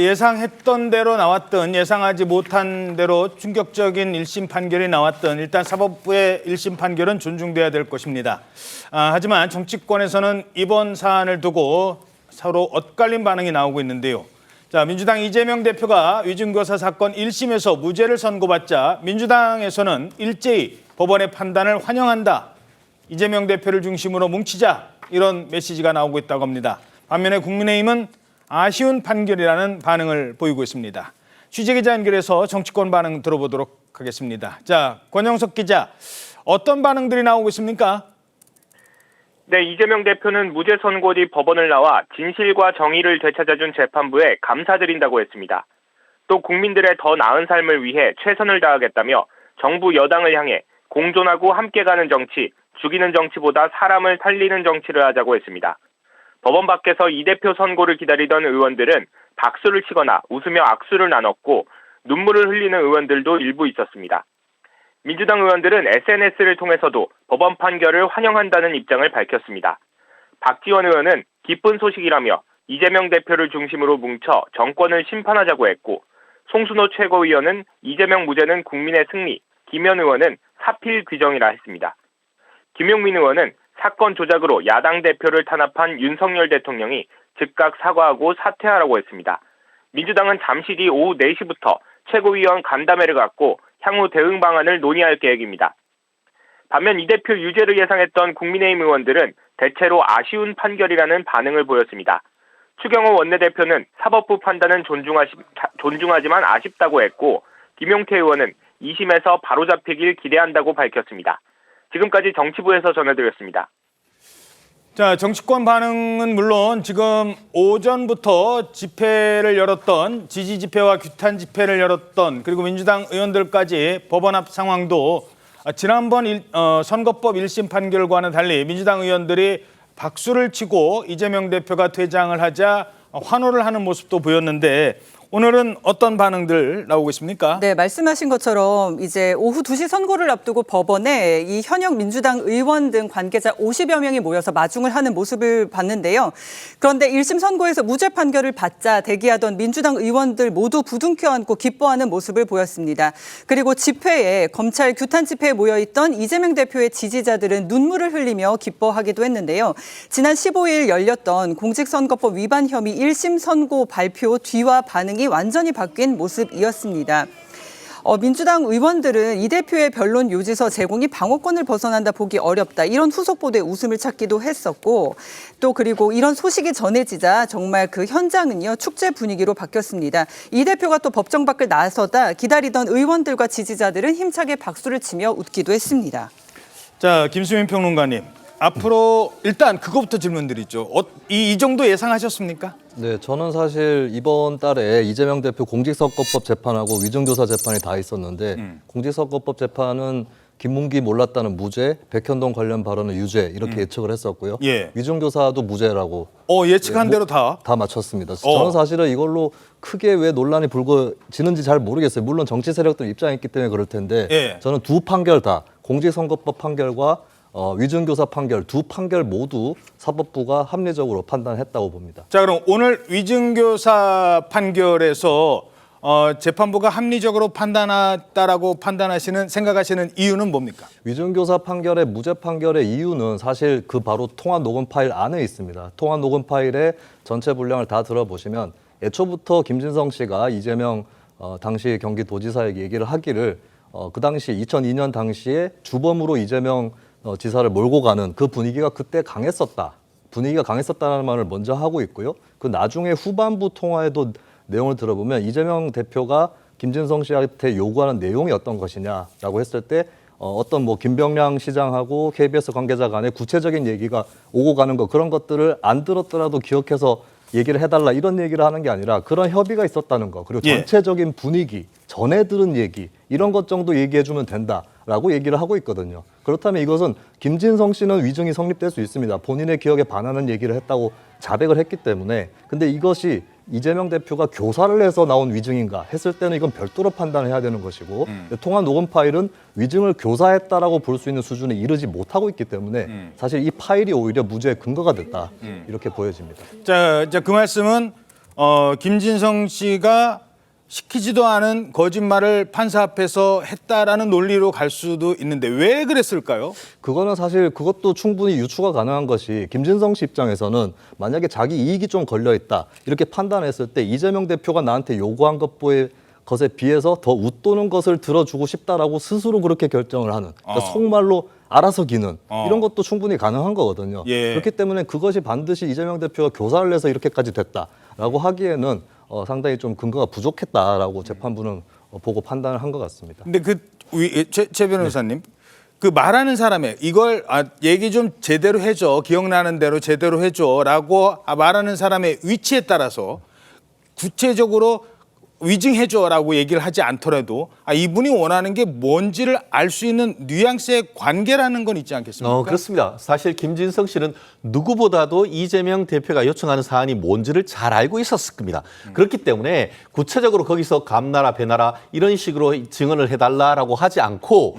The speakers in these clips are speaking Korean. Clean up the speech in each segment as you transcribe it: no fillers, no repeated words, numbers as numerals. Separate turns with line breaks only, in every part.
예상했던 대로 나왔던 예상하지 못한 대로 충격적인 1심 판결이 나왔던 일단 사법부의 1심 판결은 존중돼야 될 것입니다. 하지만 정치권에서는 이번 사안을 두고 서로 엇갈린 반응이 나오고 있는데요. 자, 민주당 이재명 대표가 위증교사 사건 1심에서 무죄를 선고받자 민주당에서는 일제히 법원의 판단을 환영한다. 이재명 대표를 중심으로 뭉치자 이런 메시지가 나오고 있다고 합니다. 반면에 국민의힘은 아쉬운 판결이라는 반응을 보이고 있습니다. 취재기자 연결해서 정치권 반응 들어보도록 하겠습니다. 자, 권영석 기자, 어떤 반응들이 나오고 있습니까?
네, 이재명 대표는 무죄 선고 뒤 법원을 나와 진실과 정의를 되찾아준 재판부에 감사드린다고 했습니다. 또 국민들의 더 나은 삶을 위해 최선을 다하겠다며 정부 여당을 향해 공존하고 함께 가는 정치, 죽이는 정치보다 사람을 살리는 정치를 하자고 했습니다. 법원 밖에서 이 대표 선고를 기다리던 의원들은 박수를 치거나 웃으며 악수를 나눴고 눈물을 흘리는 의원들도 일부 있었습니다. 민주당 의원들은 SNS를 통해서도 법원 판결을 환영한다는 입장을 밝혔습니다. 박지원 의원은 기쁜 소식이라며 이재명 대표를 중심으로 뭉쳐 정권을 심판하자고 했고, 송순호 최고위원은 이재명 무죄는 국민의 승리, 김현 의원은 사필 규정이라 했습니다. 김용민 의원은 사건 조작으로 야당 대표를 탄압한 윤석열 대통령이 즉각 사과하고 사퇴하라고 했습니다. 민주당은 잠시 뒤 오후 4시부터 최고위원 간담회를 갖고 향후 대응 방안을 논의할 계획입니다. 반면 이 대표 유죄를 예상했던 국민의힘 의원들은 대체로 아쉬운 판결이라는 반응을 보였습니다. 추경호 원내대표는 사법부 판단은 존중하지만 아쉽다고 했고, 김용태 의원은 2심에서 바로잡히길 기대한다고 밝혔습니다. 지금까지 정치부에서 전해드렸습니다.
자, 정치권 반응은 물론 지금 오전부터 집회를 열었던 지지 집회와 규탄 집회를 열었던 그리고 민주당 의원들까지 법원 앞 상황도 지난번 선거법 1심 판결과는 달리 민주당 의원들이 박수를 치고 이재명 대표가 퇴장을 하자 환호를 하는 모습도 보였는데 오늘은 어떤 반응들 나오고 있습니까?
네, 말씀하신 것처럼 이제 오후 2시 선고를 앞두고 법원에 이 현역 민주당 의원 등 관계자 50여 명이 모여서 마중을 하는 모습을 봤는데요. 그런데 1심 선고에서 무죄 판결을 받자 대기하던 민주당 의원들 모두 부둥켜 안고 기뻐하는 모습을 보였습니다. 그리고 집회에 검찰 규탄 집회에 모여있던 이재명 대표의 지지자들은 눈물을 흘리며 기뻐하기도 했는데요. 지난 15일 열렸던 공직선거법 위반 혐의 1심 선고 발표 뒤와 반응이 완전히 바뀐 모습이었습니다. 민주당 의원들은 이 대표의 변론 요지서 제공이 방어권을 벗어난다 보기 어렵다, 이런 후속 보도에 웃음을 찾기도 했었고, 또 그리고 이런 소식이 전해지자 정말 그 현장은요 축제 분위기로 바뀌었습니다. 이 대표가 또 법정 밖을 나서다 기다리던 의원들과 지지자들은 힘차게 박수를 치며 웃기도 했습니다.
자, 김수민 평론가님, 앞으로 일단 그거부터 질문드리죠. 이 정도 예상하셨습니까?
네, 저는 사실 이번 달에 이재명 대표 공직선거법 재판하고 위증교사 재판이 다 있었는데 공직선거법 재판은 김문기 몰랐다는 무죄, 백현동 관련 발언은 유죄 이렇게 예측을 했었고요.
예.
위증교사도 무죄라고
예측한 대로 다
맞췄습니다. 저는 사실은 이걸로 크게 왜 논란이 불거지는지 잘 모르겠어요. 물론 정치 세력들 입장이 있기 때문에 그럴 텐데
예.
저는 두 판결 다 공직선거법 판결과 위증교사 판결 두 판결 모두 사법부가 합리적으로 판단했다고 봅니다.
자, 그럼 오늘 위증교사 판결에서 재판부가 합리적으로 판단했다라고 생각하시는 이유는 뭡니까?
위증교사 판결의 무죄 판결의 이유는 사실 그 바로 통화 녹음 파일 안에 있습니다. 통화 녹음 파일의 전체 분량을 다 들어보시면 애초부터 김진성 씨가 이재명 당시 경기도지사에게 얘기를 하기를 그 당시 2002년 당시에 주범으로 이재명 지사를 몰고 가는 그 분위기가 그때 강했었다. 분위기가 강했었다는 말을 먼저 하고 있고요. 그 나중에 후반부 통화에도 내용을 들어보면 이재명 대표가 김진성 씨한테 요구하는 내용이 어떤 것이냐라고 했을 때 어떤 김병량 시장하고 KBS 관계자 간에 구체적인 얘기가 오고 가는 거 그런 것들을 안 들었더라도 기억해서 얘기를 해달라 이런 얘기를 하는 게 아니라 그런 협의가 있었다는 거 그리고 전체적인 분위기, 전해 들은 얘기 이런 것 정도 얘기해주면 된다라고 얘기를 하고 있거든요. 그렇다면 이것은 김진성 씨는 위증이 성립될 수 있습니다. 본인의 기억에 반하는 얘기를 했다고 자백을 했기 때문에 근데 이것이 이재명 대표가 교사를 해서 나온 위증인가 했을 때는 이건 별도로 판단해야 되는 것이고 통화 녹음 파일은 위증을 교사했다라고 볼 수 있는 수준에 이르지 못하고 있기 때문에 사실 이 파일이 오히려 무죄의 근거가 됐다 이렇게 보여집니다.
자, 그 말씀은 김진성 씨가 시키지도 않은 거짓말을 판사 앞에서 했다라는 논리로 갈 수도 있는데 왜 그랬을까요?
그거는 사실 그것도 충분히 유추가 가능한 것이 김진성 씨 입장에서는 만약에 자기 이익이 좀 걸려 있다 이렇게 판단했을 때 이재명 대표가 나한테 요구한 것에 비해서 더 웃도는 것을 들어주고 싶다라고 스스로 그렇게 결정을 하는 그러니까 속말로 알아서 기는 이런 것도 충분히 가능한 거거든요.
예.
그렇기 때문에 그것이 반드시 이재명 대표가 교사를 내서 이렇게까지 됐다라고 하기에는 상당히 좀 근거가 부족했다라고 재판부는 보고 판단을 한 것 같습니다.
근데 최 변호사님 그 말하는 사람의 이걸 얘기 좀 제대로 해줘 기억나는 대로 제대로 해줘라고 말하는 사람의 위치에 따라서 구체적으로 위증해줘라고 얘기를 하지 않더라도 이분이 원하는 게 뭔지를 알 수 있는 뉘앙스의 관계라는 건 있지 않겠습니까?
그렇습니다. 사실 김진성 씨는 누구보다도 이재명 대표가 요청하는 사안이 뭔지를 잘 알고 있었을 겁니다. 그렇기 때문에 구체적으로 거기서 감나라 배나라 이런 식으로 증언을 해달라라고 하지 않고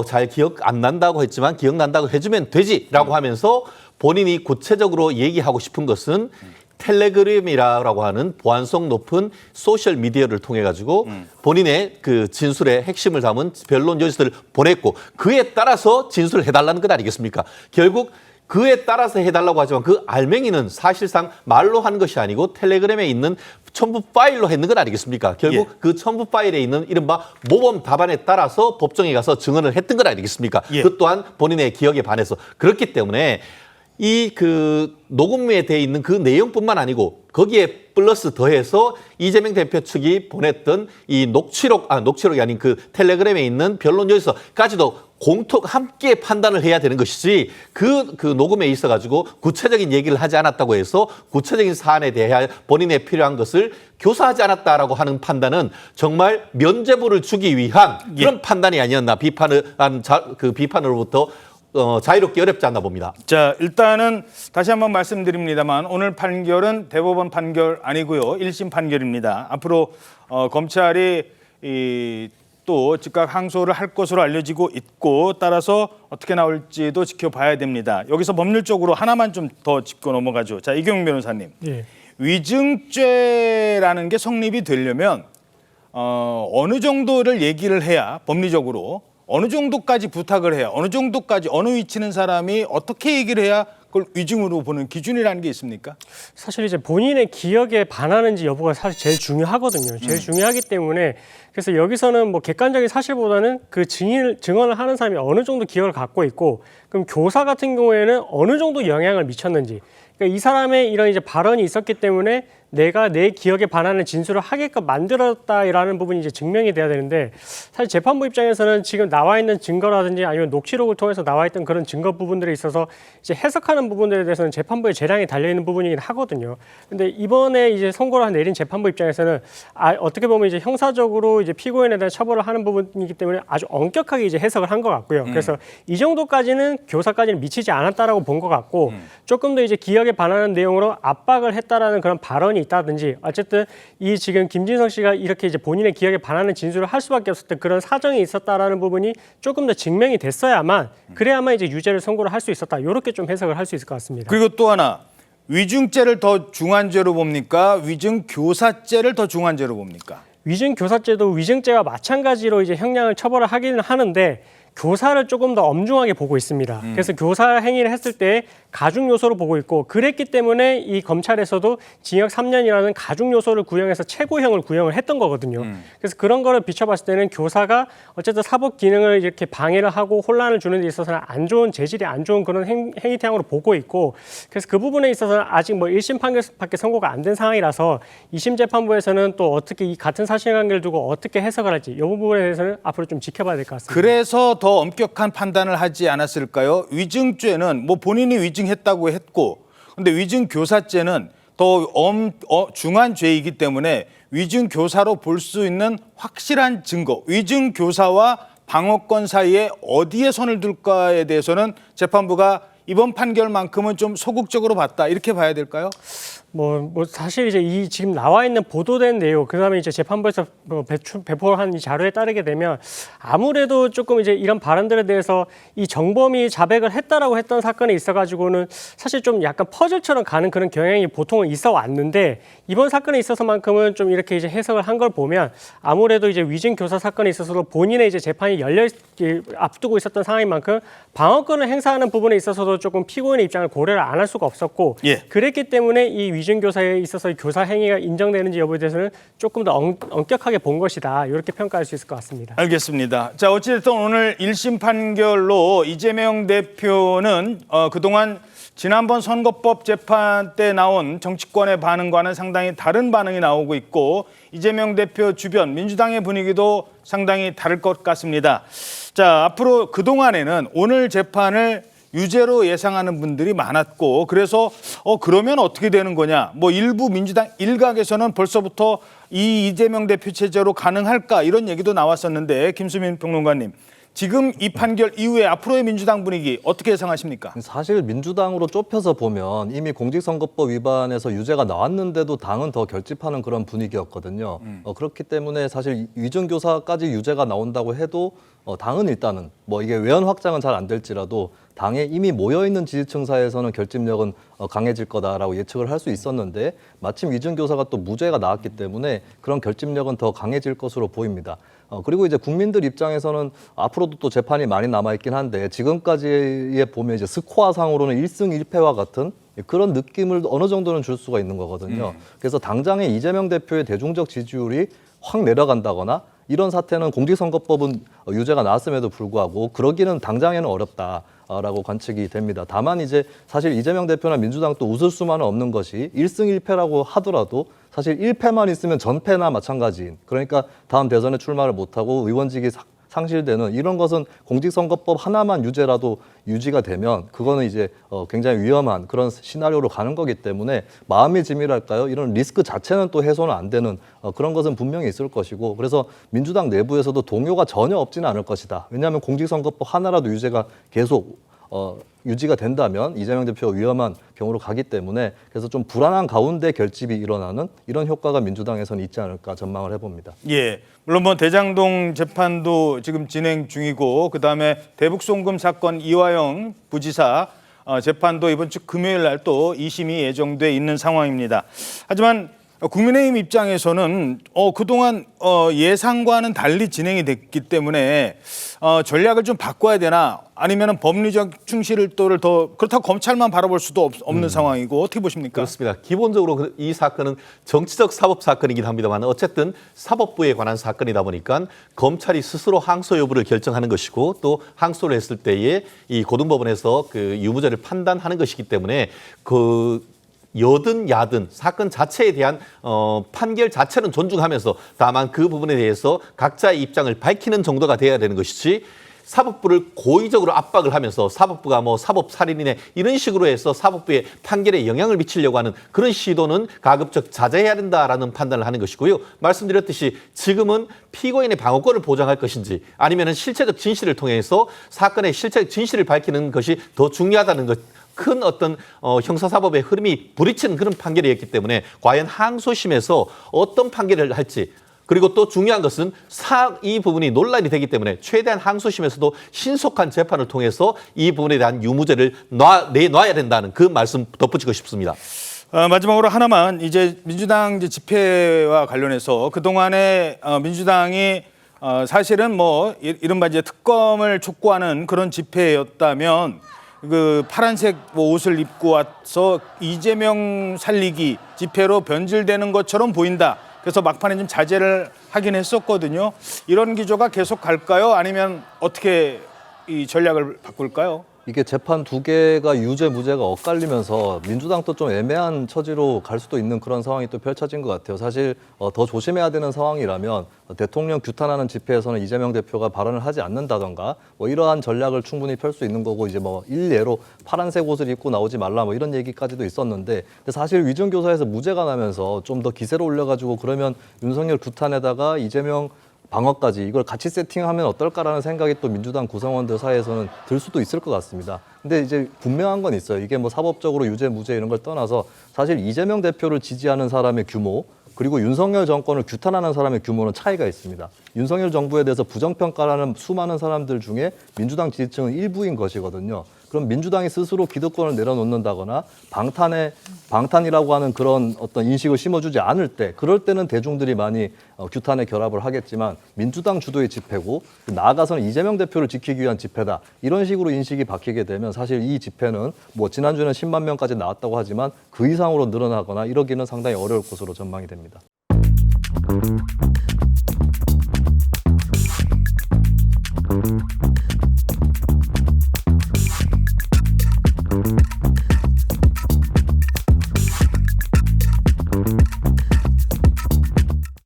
잘 기억 안 난다고 했지만 기억난다고 해주면 되지라고 하면서 본인이 구체적으로 얘기하고 싶은 것은 텔레그램이라고 하는 보안성 높은 소셜 미디어를 통해 가지고 본인의 그 진술의 핵심을 담은 변론 요지들을 보냈고 그에 따라서 진술을 해달라는 것 아니겠습니까? 결국 그에 따라서 해달라고 하지만 그 알맹이는 사실상 말로 한 것이 아니고 텔레그램에 있는 첨부 파일로 했는 것 아니겠습니까? 결국 그 첨부 파일에 있는 이른바 모범 답안에 따라서 법정에 가서 증언을 했던 것 아니겠습니까? 그 또한 본인의 기억에 반해서 그렇기 때문에 이 그 녹음에 돼 있는 그 내용뿐만 아니고 거기에 플러스 더해서 이재명 대표 측이 보냈던 이 녹취록이 아닌 그 텔레그램에 있는 변론 요지서까지도 함께 판단을 해야 되는 것이지 그 녹음에 있어 가지고 구체적인 얘기를 하지 않았다고 해서 구체적인 사안에 대해 본인에 필요한 것을 교사하지 않았다라고 하는 판단은 정말 면죄부를 주기 위한 그런 판단이 아니었나 비판으로부터 자유롭기 어렵지 않나 봅니다.
자, 일단은 다시 한번 말씀드립니다만 오늘 판결은 대법원 판결 아니고요. 1심 판결입니다. 앞으로 검찰이 또 즉각 항소를 할 것으로 알려지고 있고 따라서 어떻게 나올지도 지켜봐야 됩니다. 여기서 법률적으로 하나만 좀 더 짚고 넘어가죠. 자, 이경영 변호사님.
예.
위증죄라는 게 성립이 되려면 어느 정도를 얘기를 해야 법리적으로 어느 정도까지 부탁을 해야 어느 정도까지 어느 위치는 사람이 어떻게 얘기를 해야 그걸 위증으로 보는 기준이라는 게 있습니까?
사실 이제 본인의 기억에 반하는지 여부가 사실 제일 중요하거든요. 제일 중요하기 때문에 그래서 여기서는 뭐 객관적인 사실보다는 그 증언을 하는 사람이 어느 정도 기억을 갖고 있고 그럼 교사 같은 경우에는 어느 정도 영향을 미쳤는지 그러니까 이 사람의 이런 이제 발언이 있었기 때문에 내가 내 기억에 반하는 진술을 하게끔 만들었다라는 부분이 이제 증명이 돼야 되는데 사실 재판부 입장에서는 지금 나와 있는 증거라든지 아니면 녹취록을 통해서 나와 있던 그런 증거 부분들에 있어서 이제 해석하는 부분들에 대해서는 재판부의 재량이 달려 있는 부분이긴 하거든요. 근데 이번에 이제 선고를 내린 재판부 입장에서는 어떻게 보면 이제 형사적으로 이제 피고인에 대한 처벌을 하는 부분이기 때문에 아주 엄격하게 이제 해석을 한 것 같고요. 그래서 이 정도까지는 교사까지는 미치지 않았다라고 본 것 같고 조금 더 이제 기억에 반하는 내용으로 압박을 했다라는 그런 발언이 있다든지 어쨌든 이 지금 김진성 씨가 이렇게 이제 본인의 기억에 반하는 진술을 할 수밖에 없었던 그런 사정이 있었다라는 부분이 조금 더 증명이 됐어야만 그래야만 이제 유죄를 선고를 할 수 있었다. 이렇게 좀 해석을 할 수 있을 것 같습니다.
그리고 또 하나 위증죄를 더 중한 죄로 봅니까? 위증 교사죄를 더 중한 죄로 봅니까?
위증 교사죄도 위증죄와 마찬가지로 이제 형량을 처벌을 하기는 하는데 교사를 조금 더 엄중하게 보고 있습니다. 그래서 교사 행위를 했을 때 가중 요소로 보고 있고 그랬기 때문에 이 검찰에서도 징역 3년이라는 가중 요소를 구형해서 최고형을 구형을 했던 거거든요. 그래서 그런 거를 비춰봤을 때는 교사가 어쨌든 사법 기능을 이렇게 방해를 하고 혼란을 주는 데 있어서는 안 좋은 재질이 안 좋은 그런 행위 태양으로 보고 있고 그래서 그 부분에 있어서는 아직 뭐 1심 판결밖에 선고가 안 된 상황이라서 2심 재판부에서는 또 어떻게 이 같은 사실관계를 두고 어떻게 해석을 할지 이 부분에 대해서는 앞으로 좀 지켜봐야 될 것 같습니다.
그래서 더 엄격한 판단을 하지 않았을까요? 위증죄는 뭐 본인이 위증했다고 했고 근데 위증 교사죄는 더 중한 죄이기 때문에 위증 교사로 볼 수 있는 확실한 증거, 위증 교사와 방어권 사이에 어디에 선을 둘까에 대해서는 재판부가 이번 판결만큼은 좀 소극적으로 봤다 이렇게 봐야 될까요?
사실 이제 이 지금 나와 있는 보도된 내용, 그다음에 이제 재판부에서 배포한 이 자료에 따르게 되면 아무래도 조금 이제 이런 발언들에 대해서 이 정범이 자백을 했다라고 했던 사건에 있어가지고는 사실 좀 약간 퍼즐처럼 가는 그런 경향이 보통은 있어 왔는데 이번 사건에 있어서만큼은 좀 이렇게 이제 해석을 한 걸 보면 아무래도 이제 위증 교사 사건에 있어서도 본인의 이제 재판이 앞두고 있었던 상황인 만큼 방어권을 행사하는 부분에 있어서도 조금 피고인의 입장을 고려를 안 할 수가 없었고
예.
그랬기 때문에 이 위증 교사에 있어서 교사 행위가 인정되는지 여부에 대해서는 조금 더 엄격하게 본 것이다. 이렇게 평가할 수 있을 것 같습니다.
알겠습니다. 자, 어찌됐든 오늘 1심 판결로 이재명 대표는 그동안 지난번 선거법 재판 때 나온 정치권의 반응과는 상당히 다른 반응이 나오고 있고 이재명 대표 주변 민주당의 분위기도 상당히 다를 것 같습니다. 자, 앞으로 그동안에는 오늘 재판을 유죄로 예상하는 분들이 많았고 그래서 그러면 어떻게 되는 거냐. 뭐 일부 민주당 일각에서는 벌써부터 이 이재명 대표 체제로 가능할까 이런 얘기도 나왔었는데 김수민 평론가님. 지금 이 판결 이후에 앞으로의 민주당 분위기 어떻게 예상하십니까?
사실 민주당으로 좁혀서 보면 이미 공직선거법 위반에서 유죄가 나왔는데도 당은 더 결집하는 그런 분위기였거든요. 그렇기 때문에 사실 위증교사까지 유죄가 나온다고 해도 당은 일단은 뭐 이게 외연 확장은 잘 안 될지라도 당에 이미 모여있는 지지층 사이에서는 결집력은 강해질 거다라고 예측을 할 수 있었는데 마침 위증교사가 또 무죄가 나왔기 때문에 그런 결집력은 더 강해질 것으로 보입니다. 그리고 이제 국민들 입장에서는 앞으로도 또 재판이 많이 남아있긴 한데 지금까지에 보면 이제 스코어상으로는 1승 1패와 같은 그런 느낌을 어느 정도는 줄 수가 있는 거거든요. 그래서 당장의 이재명 대표의 대중적 지지율이 확 내려간다거나 이런 사태는 공직선거법은 유죄가 나왔음에도 불구하고 그러기는 당장에는 어렵다라고 관측이 됩니다. 다만 이제 사실 이재명 대표나 민주당 또 웃을 수만은 없는 것이 1승 1패라고 하더라도 사실 1패만 있으면 전패나 마찬가지인 그러니까 다음 대선에 출마를 못하고 의원직이 상실되는 이런 것은 공직선거법 하나만 유죄라도 유지가 되면 그거는 이제 굉장히 위험한 그런 시나리오로 가는 거기 때문에 마음의 짐이랄까요? 이런 리스크 자체는 또 해소는 안 되는 그런 것은 분명히 있을 것이고 그래서 민주당 내부에서도 동요가 전혀 없지는 않을 것이다. 왜냐하면 공직선거법 하나라도 유죄가 계속 유지가 된다면 이재명 대표가 위험한 경우로 가기 때문에 그래서 좀 불안한 가운데 결집이 일어나는 이런 효과가 민주당에서는 있지 않을까 전망을 해봅니다.
예, 물론 뭐 대장동 재판도 지금 진행 중이고 그다음에 대북송금 사건 이화영 부지사 재판도 이번 주 금요일 날 또 2심이 예정돼 있는 상황입니다. 하지만 국민의힘 입장에서는 그동안 예상과는 달리 진행이 됐기 때문에 전략을 좀 바꿔야 되나 아니면 법리적 충실도를 더 그렇다고 검찰만 바라볼 수도 없는 상황이고 어떻게 보십니까?
그렇습니다. 기본적으로 이 사건은 정치적 사법 사건이긴 합니다만 어쨌든 사법부에 관한 사건이다 보니까 검찰이 스스로 항소 여부를 결정하는 것이고 또 항소를 했을 때에 이 고등법원에서 그 유무죄를 판단하는 것이기 때문에 여든 야든 사건 자체에 대한 판결 자체는 존중하면서 다만 그 부분에 대해서 각자의 입장을 밝히는 정도가 돼야 되는 것이지 사법부를 고의적으로 압박을 하면서 사법부가 뭐 사법살인이네 이런 식으로 해서 사법부의 판결에 영향을 미치려고 하는 그런 시도는 가급적 자제해야 된다라는 판단을 하는 것이고요. 말씀드렸듯이 지금은 피고인의 방어권을 보장할 것인지 아니면 실체적 진실을 통해서 사건의 실체적 진실을 밝히는 것이 더 중요하다는 것. 큰 어떤 형사사법의 흐름이 부딪히는 그런 판결이었기 때문에 과연 항소심에서 어떤 판결을 할지 그리고 또 중요한 것은 이 부분이 논란이 되기 때문에 최대한 항소심에서도 신속한 재판을 통해서 이 부분에 대한 유무죄를 내놔야 된다는 그 말씀 덧붙이고 싶습니다.
마지막으로 하나만 이제 민주당 집회와 관련해서 그동안에 민주당이 사실은 뭐 이른바 이제 특검을 촉구하는 그런 집회였다면 그 파란색 옷을 입고 와서 이재명 살리기 집회로 변질되는 것처럼 보인다. 그래서 막판에 좀 자제를 하긴 했었거든요. 이런 기조가 계속 갈까요? 아니면 어떻게 이 전략을 바꿀까요?
이게 재판 두 개가 유죄 무죄가 엇갈리면서 민주당도 좀 애매한 처지로 갈 수도 있는 그런 상황이 또 펼쳐진 것 같아요. 사실 더 조심해야 되는 상황이라면 대통령 규탄하는 집회에서는 이재명 대표가 발언을 하지 않는다던가 뭐 이러한 전략을 충분히 펼 수 있는 거고 이제 뭐 일례로 파란색 옷을 입고 나오지 말라 뭐 이런 얘기까지도 있었는데 근데 사실 위증교사에서 무죄가 나면서 좀 더 기세를 올려가지고 그러면 윤석열 규탄에다가 이재명 방어까지 이걸 같이 세팅하면 어떨까라는 생각이 또 민주당 구성원들 사이에서는 들 수도 있을 것 같습니다. 근데 이제 분명한 건 있어요. 이게 뭐 사법적으로 유죄 무죄 이런 걸 떠나서 사실 이재명 대표를 지지하는 사람의 규모 그리고 윤석열 정권을 규탄하는 사람의 규모는 차이가 있습니다. 윤석열 정부에 대해서 부정평가라는 수많은 사람들 중에 민주당 지지층은 일부인 것이거든요. 그럼 민주당이 스스로 기득권을 내려놓는다거나 방탄이라고 하는 그런 어떤 인식을 심어주지 않을 때, 그럴 때는 대중들이 많이 규탄에 결합을 하겠지만 민주당 주도의 집회고 나아가서는 이재명 대표를 지키기 위한 집회다. 이런 식으로 인식이 바뀌게 되면 사실 이 집회는 뭐 지난주에는 10만 명까지 나왔다고 하지만 그 이상으로 늘어나거나 이러기는 상당히 어려울 것으로 전망이 됩니다.